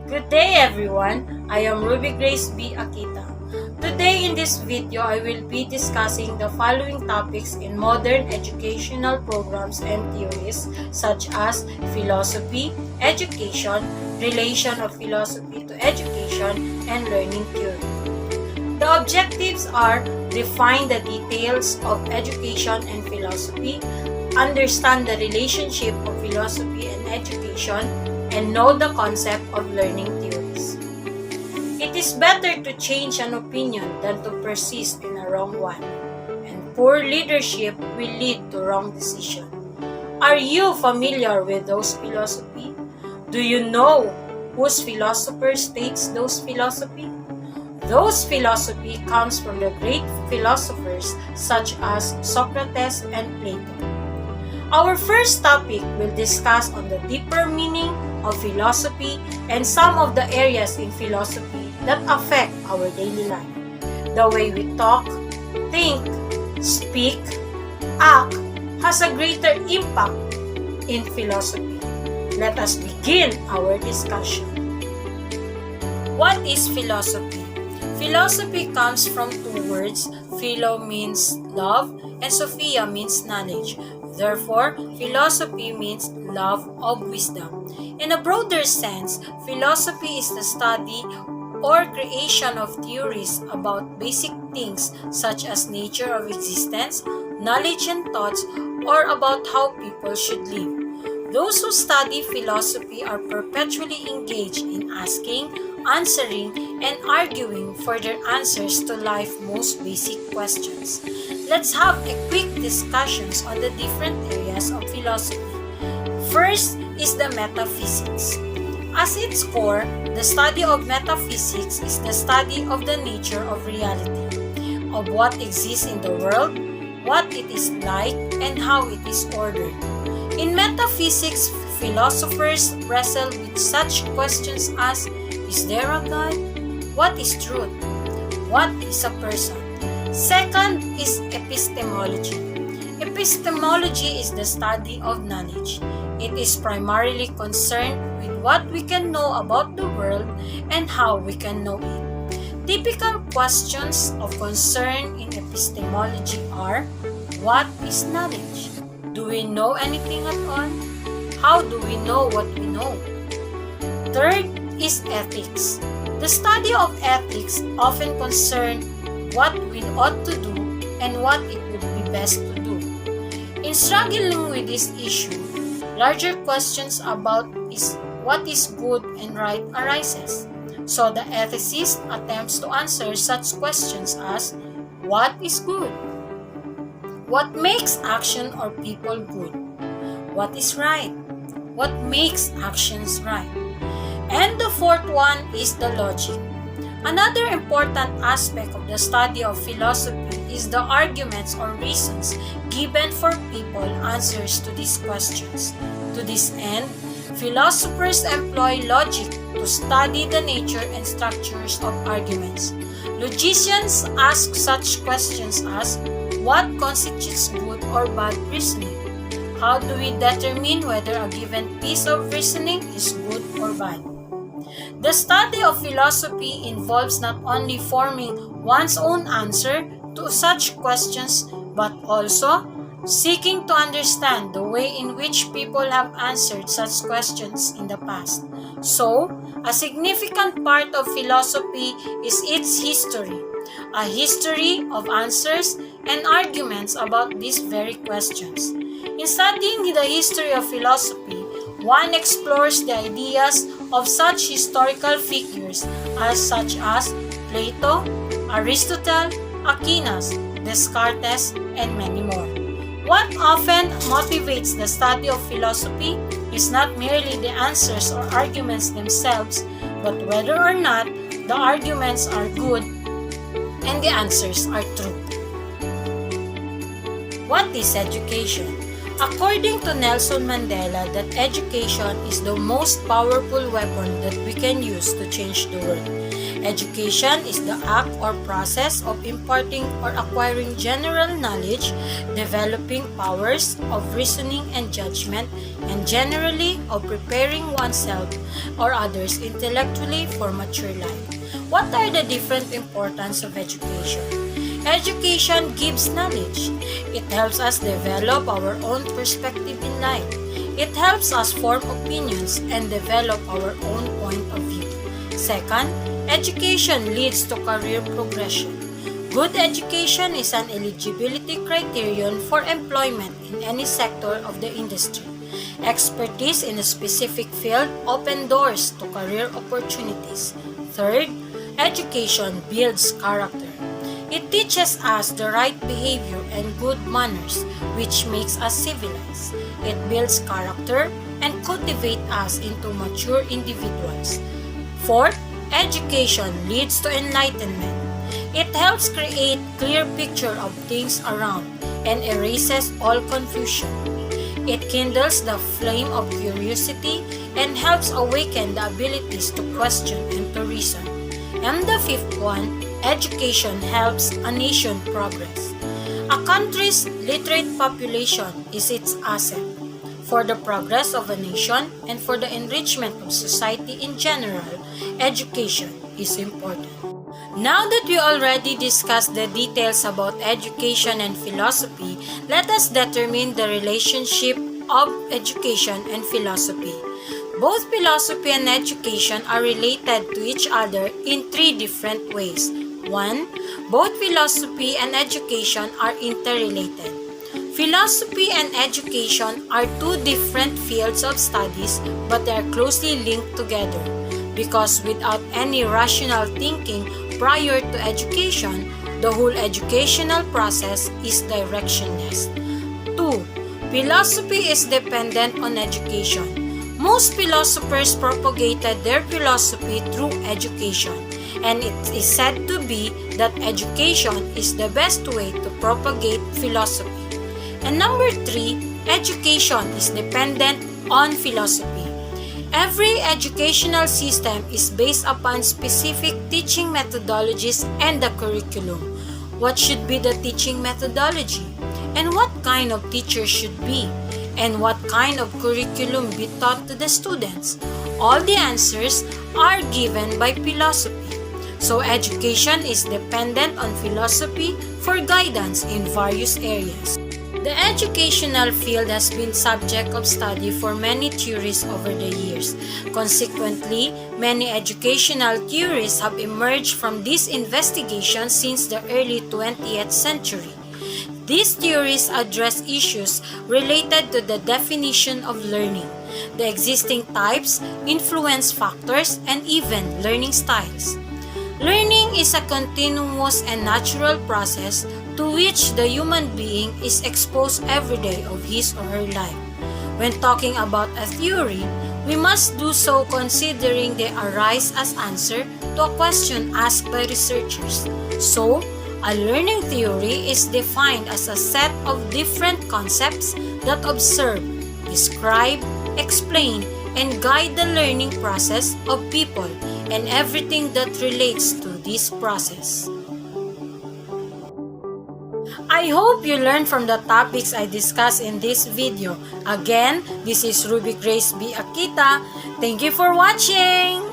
Good day everyone, I am Ruby Grace B. Akita. Today in this video, I will be discussing the following topics in modern educational programs and theories such as philosophy, education, relation of philosophy to education, and learning theory. The objectives are define the details of education and philosophy, understand the relationship of philosophy and education, and know the concept of learning theories. It is better to change an opinion than to persist in a wrong one, and poor leadership will lead to wrong decision. Are you familiar with those philosophy? Do you know whose philosopher states those philosophy? Those philosophy comes from the great philosophers such as Socrates and Plato. Our first topic will discuss on the deeper meaning of philosophy and some of the areas in philosophy that affect our daily life. The way we talk, think, speak, act has a greater impact in philosophy. Let us begin our discussion. What is philosophy? Philosophy comes from two words. Philo means love and Sophia means knowledge. Therefore, philosophy means love of wisdom. In a broader sense, philosophy is the study or creation of theories about basic things such as nature of existence, knowledge and thoughts, or about how people should live. Those who study philosophy are perpetually engaged in asking, answering, and arguing for their answers to life's most basic questions. Let's have a quick discussions on the different areas of philosophy. First is the metaphysics. As its core, the study of metaphysics is the study of the nature of reality, of what exists in the world, what it is like, and how it is ordered. In metaphysics, philosophers wrestle with such questions as: is there a God? What is truth? What is a person? Second is epistemology. Epistemology is the study of knowledge. It is primarily concerned with what we can know about the world and how we can know it. Typical questions of concern in epistemology are: what is knowledge? Do we know anything at all? How do we know what we know? Third is ethics. The study of ethics often concerns what we ought to do and what it would be best to do. In struggling with this issue, larger questions about what is good and right arises. So the ethicist attempts to answer such questions as: what is good? What makes action or people good? What is right? What makes actions right? And the fourth one is the logic. Another important aspect of the study of philosophy is the arguments or reasons given for people answers to these questions. To this end, philosophers employ logic to study the nature and structures of arguments. Logicians ask such questions as: what constitutes good or bad reasoning? How do we determine whether a given piece of reasoning is good or bad? The study of philosophy involves not only forming one's own answer to such questions, but also seeking to understand the way in which people have answered such questions in the past. So, a significant part of philosophy is its history, a history of answers and arguments about these very questions. In studying the history of philosophy, one explores the ideas of such historical figures such as Plato, Aristotle, Aquinas, Descartes, and many more. What often motivates the study of philosophy is not merely the answers or arguments themselves, but whether or not the arguments are good and the answers are true. What is education? According to Nelson Mandela, that education is the most powerful weapon that we can use to change the world. Education is the act or process of imparting or acquiring general knowledge, developing powers of reasoning and judgment, and generally of preparing oneself or others intellectually for mature life. What are the different importance of education? Education gives knowledge. It helps us develop our own perspective in life. It helps us form opinions and develop our own point of view. Second, education leads to career progression. Good education is an eligibility criterion for employment in any sector of the industry. Expertise in a specific field opens doors to career opportunities. Third, education builds character. It teaches us the right behavior and good manners, which makes us civilized. It builds character and cultivates us into mature individuals. Fourth, education leads to enlightenment. It helps create clear picture of things around and erases all confusion. It kindles the flame of curiosity and helps awaken the abilities to question and to reason. And the fifth one, education helps a nation progress. A country's literate population is its asset. For the progress of a nation and for the enrichment of society in general, education is important. Now that we already discussed the details about education and philosophy, let us determine the relationship of education and philosophy. Both philosophy and education are related to each other in three different ways. 1. Both philosophy and education are interrelated. Philosophy and education are two different fields of studies, but they are closely linked together because without any rational thinking prior to education, the whole educational process is directionless. 2. Philosophy is dependent on education. Most philosophers propagated their philosophy through education, and it is said to be that education is the best way to propagate philosophy. And number 3, education is dependent on philosophy. Every educational system is based upon specific teaching methodologies and the curriculum. What should be the teaching methodology? And what kind of teacher should be? And what kind of curriculum be taught to the students? All the answers are given by philosophy. So education is dependent on philosophy for guidance in various areas. The educational field has been subject of study for many theories over the years. Consequently, many educational theories have emerged from this investigation since the early 20th century. These theories address issues related to the definition of learning, the existing types, influence factors, and even learning styles. Learning is a continuous and natural process to which the human being is exposed every day of his or her life. When talking about a theory, we must do so considering they arise as answer to a question asked by researchers. So, a learning theory is defined as a set of different concepts that observe, describe, explain, and guide the learning process of people and everything that relates to this process. I hope you learned from the topics I discussed in this video. Again, this is Ruby Grace B. Akita. Thank you for watching!